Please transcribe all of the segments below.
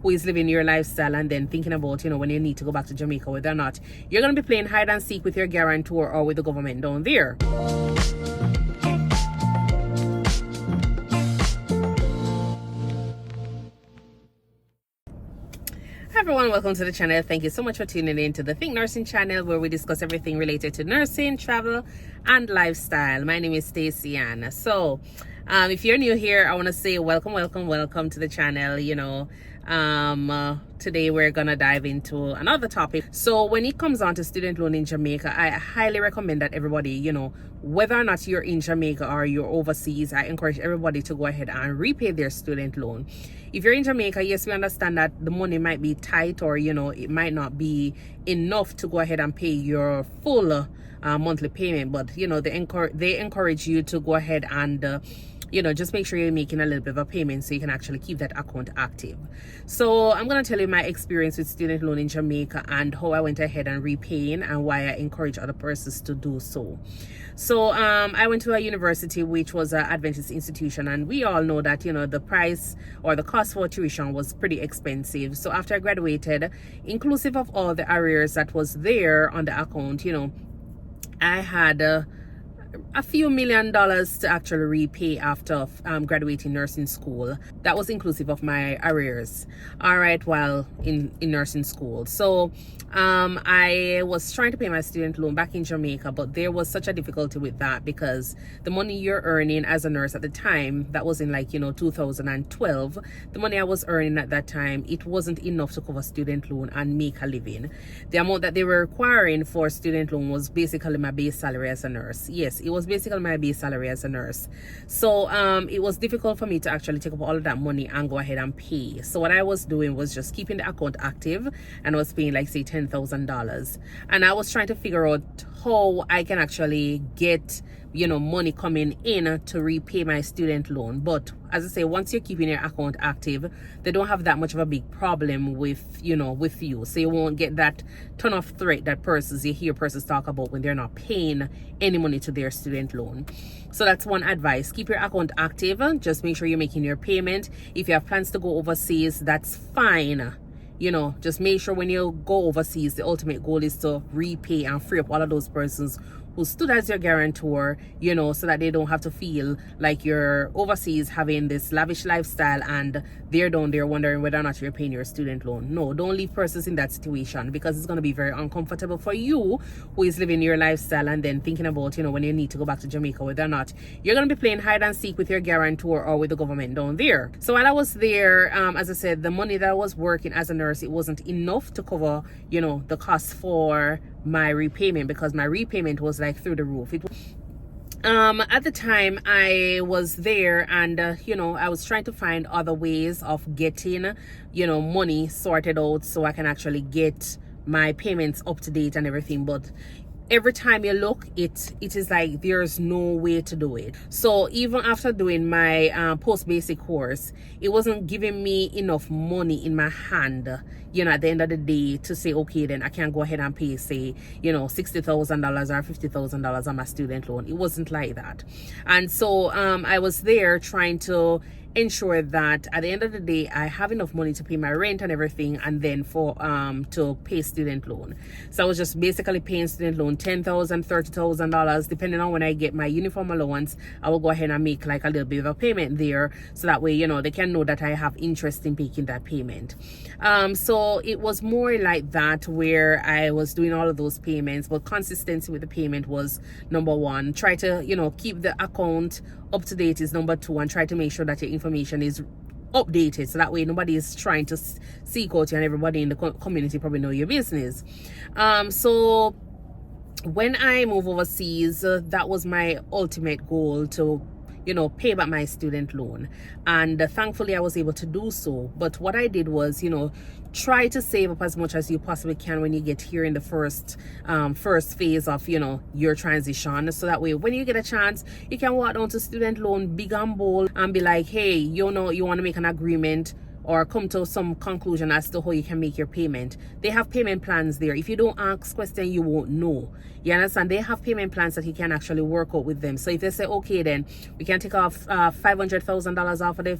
who is living your lifestyle and then thinking about, when you need to go back to Jamaica, whether or not you're going to be playing hide and seek with your guarantor or with the government down there. Hi everyone, welcome to the channel. Thank you so much for tuning in to the Think Nursing channel, where we discuss everything related to nursing, travel, and lifestyle. My name is Stacey Ann. So if you're new here, I want to say welcome to the channel. Today we're gonna dive into another topic. So when it comes on to student loan in Jamaica, I highly recommend that everybody, whether or not you're in Jamaica or you're overseas, I encourage everybody to go ahead and repay their student loan. If you're in Jamaica, yes, we understand that the money might be tight, or it might not be enough to go ahead and pay your full monthly payment, but they encourage you to go ahead and just make sure you're making a little bit of a payment so you can actually keep that account active. So I'm going to tell you my experience with student loan in Jamaica and how I went ahead and repaying, and why I encourage other persons to do so. So I went to a university which was an Adventist institution, and we all know that the price or the cost for tuition was pretty expensive. So after I graduated, inclusive of all the arrears that was there on the account, I had a few $1 million to actually repay after graduating nursing school. That was inclusive of my arrears, all right, while in nursing school. So I was trying to pay my student loan back in Jamaica, but there was such a difficulty with that because the money you're earning as a nurse at the time, that was in 2012, the money I was earning at that time, it wasn't enough to cover student loan and make a living. The amount that they were requiring for student loan was basically my base salary as a nurse. Yes, it was basically my base salary as a nurse. So it was difficult for me to actually take up all of that money and go ahead and pay. So what I was doing was just keeping the account active, and I was paying say $10,000, and I was trying to figure out how I can actually get money coming in to repay my student loan. But as I say, once you're keeping your account active, they don't have that much of a big problem with you, so you won't get that ton of threat that you hear persons talk about when they're not paying any money to their student loan. So that's one advice: keep your account active, just make sure you're making your payment. If you have plans to go overseas, that's fine. Just make sure when you go overseas, the ultimate goal is to repay and free up all of those persons who stood as your guarantor, so that they don't have to feel like you're overseas having this lavish lifestyle and they're down there wondering whether or not you're paying your student loan. No, don't leave persons in that situation, because it's going to be very uncomfortable for you who is living your lifestyle and then thinking about, when you need to go back to Jamaica, whether or not you're going to be playing hide and seek with your guarantor or with the government down there. So while I was there, as I said, the money that I was working as a nurse, it wasn't enough to cover, the cost for my repayment, because my repayment was through the roof. At the time I was there, and I was trying to find other ways of getting money sorted out so I can actually get my payments up to date and everything, but every time you look, it is like there's no way to do it. So even after doing my post-basic course, it wasn't giving me enough money in my hand, at the end of the day, to say, okay, then I can go ahead and pay, say, $60,000 or $50,000 on my student loan. It wasn't like that. And so I was there trying to ensure that at the end of the day I have enough money to pay my rent and everything, and then for to pay student loan. So I was just basically paying student loan $10,000, $30,000, depending on when I get my uniform allowance. I will go ahead and make a little bit of a payment there, so that way they can know that I have interest in making that payment. So it was more like that, where I was doing all of those payments, but consistency with the payment was number one. Try to keep the account up to date is number two, and try to make sure that your information is updated, so that way nobody is trying to seek out you, and everybody in the community probably know your business. So when I move overseas, that was my ultimate goal, to pay back my student loan, and thankfully I was able to do so. But what I did was try to save up as much as you possibly can when you get here in the first phase of your transition, so that way when you get a chance, you can walk down to student loan big and bold and be like, hey, you want to make an agreement or come to some conclusion as to how you can make your payment. They have payment plans there. If you don't ask questions, you won't know. You understand? They have payment plans that you can actually work out with them. So if they say, okay, then we can take off $500,000 off of the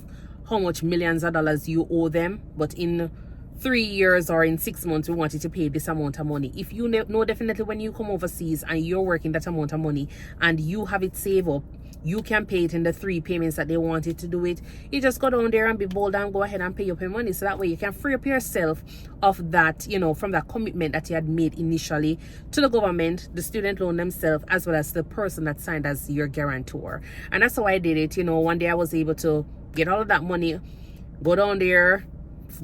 how much millions of dollars you owe them, but in 3 years or in 6 months we want you to pay this amount of money. If you know definitely when you come overseas and you're working that amount of money and you have it saved up, you can pay it in the 3 payments that they want you to do it. You just go down there and be bold and go ahead and pay up your money, so that way you can free up yourself of that, you know, from that commitment that you had made initially to the government, the student loan themselves, as well as the person that signed as your guarantor. And that's how I did it. You know, one day I was able to get all of that money, go down there,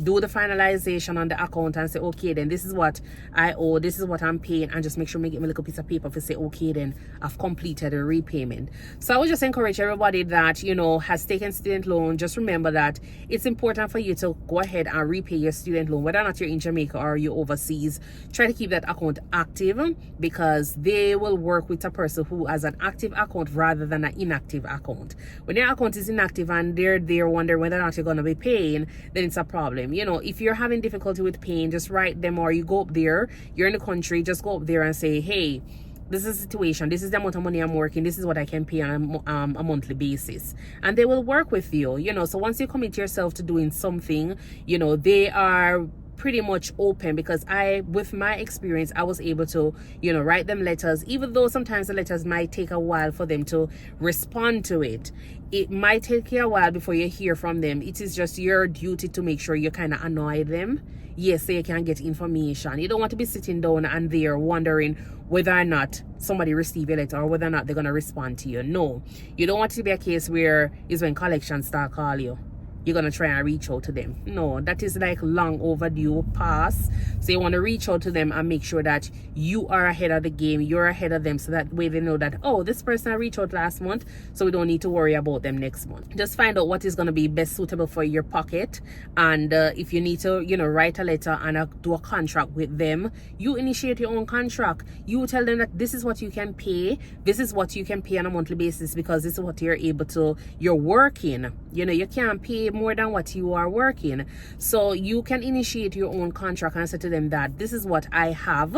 do the finalization on the account and say, okay, then this is what I owe, this is what I'm paying, and just make sure I get me a little piece of paper to say, okay, then I've completed a repayment. So I would just encourage everybody that, you know, has taken student loan, just remember that it's important for you to go ahead and repay your student loan, whether or not you're in Jamaica or you're overseas. Try to keep that account active, because they will work with a person who has an active account rather than an inactive account. When your account is inactive and they're there wondering whether or not you're going to be paying, then it's a problem. You know, if you're having difficulty with paying, just write them, or you go up there, you're in the country, just go up there and say, hey, this is the situation, this is the amount of money I'm working, this is what I can pay on a monthly basis, and they will work with you. You know, so once you commit yourself to doing something, you know, they are pretty much open, because with my experience, I was able to, you know, write them letters, even though sometimes the letters might take a while for them to respond to it. It might take you a while before you hear from them. It is just your duty to make sure you kind of annoy them, yes, so you can get information. You don't want to be sitting down and there wondering whether or not somebody received a letter or whether or not they're going to respond to you. No, you don't want it to be a case where is when collections start call you, you're gonna try and reach out to them. No, that is like long overdue pass. So you want to reach out to them and make sure that you are ahead of the game, you're ahead of them, so that way they know that, oh, this person I reached out last month, so we don't need to worry about them next month. Just find out what is going to be best suitable for your pocket, and if you need to, you know, write a letter and do a contract with them, you initiate your own contract. You tell them that this is what you can pay, this is what you can pay on a monthly basis, because this is what you're able to, you're working, you know, you can't pay more than what you are working. So you can initiate your own contract and say to them that this is what I have,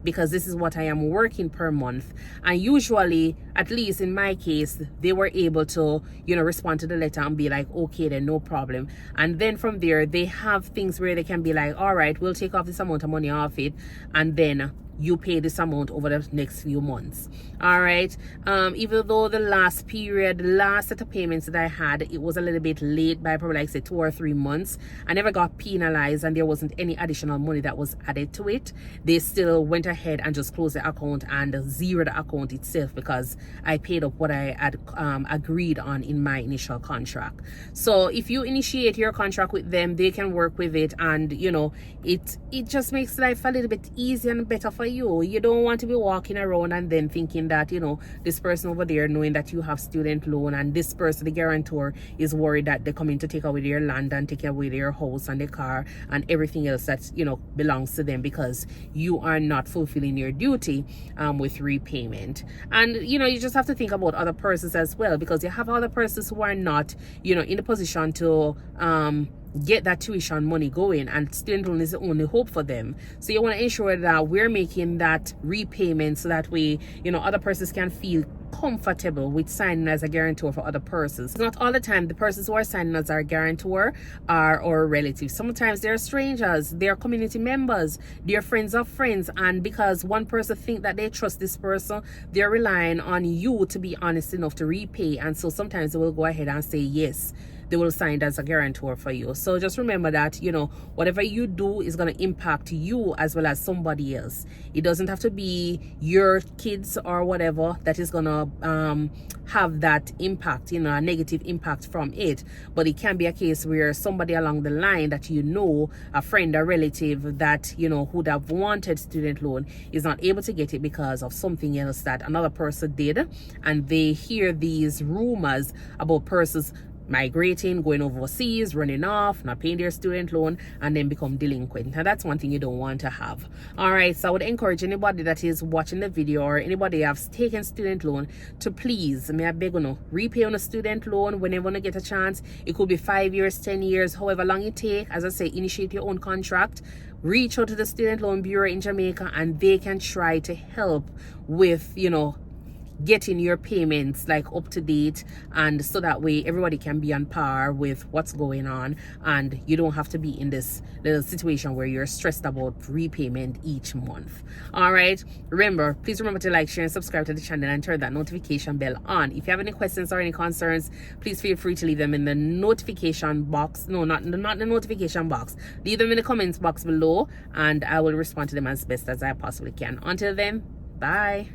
because this is what I am working per month. And usually, at least in my case, they were able to, you know, respond to the letter and be like, okay, then no problem. And then from there, they have things where they can be like, all right, we'll take off this amount of money off it, and then you pay this amount over the next few months. All right. Even though the last set of payments that I had, it was a little bit late by probably like say 2 or 3 months, I never got penalized and there wasn't any additional money that was added to it. They still went ahead and just closed the account and zeroed the account itself, because I paid up what I had agreed on in my initial contract. So if you initiate your contract with them, they can work with it, and you know, it just makes life a little bit easier and better for you. You don't want to be walking around and then thinking that, you know, this person over there, knowing that you have student loan, and this person, the guarantor, is worried that they're coming to take away their land and take away their house and their car and everything else that, you know, belongs to them, because you are not fulfilling your duty with repayment. And you know, you just have to think about other persons as well, because you have other persons who are not, you know, in the position to get that tuition money going, and student loan is the only hope for them. So you want to ensure that we're making that repayment, so that way, you know, other persons can feel comfortable with signing as a guarantor for other persons. Not all the time the persons who are signing as our guarantor are our relatives. Sometimes they're strangers, they're community members, they're friends of friends, and because one person think that they trust this person, they're relying on you to be honest enough to repay, and so sometimes they will go ahead and say yes, they will sign it as a guarantor for you. So just remember that, you know, whatever you do is going to impact you as well as somebody else. It doesn't have to be your kids or whatever that is going to have that impact, you know, a negative impact from it. But it can be a case where somebody along the line that you know, a friend, a relative that, you know, would have wanted student loan, is not able to get it because of something else that another person did. And they hear these rumors about persons migrating, going overseas, running off, not paying their student loan, and then become delinquent. Now that's one thing you don't want to have. All right, so I would encourage anybody that is watching the video, or anybody has taken student loan, to please, may I beg you, repay on a student loan whenever you get a chance. It could be 5 years, 10 years, however long it take. As I say, initiate your own contract, reach out to the student loan bureau in Jamaica, and they can try to help with, you know, getting your payments like up to date, and so that way everybody can be on par with what's going on, and you don't have to be in this little situation where you're stressed about repayment each month. All right, please remember to like, share, and subscribe to the channel, and turn that notification bell on. If you have any questions or any concerns, please feel free to leave them in the notification box. No, not the notification box. Leave them in the comments box below, and I will respond to them as best as I possibly can. Until then, bye.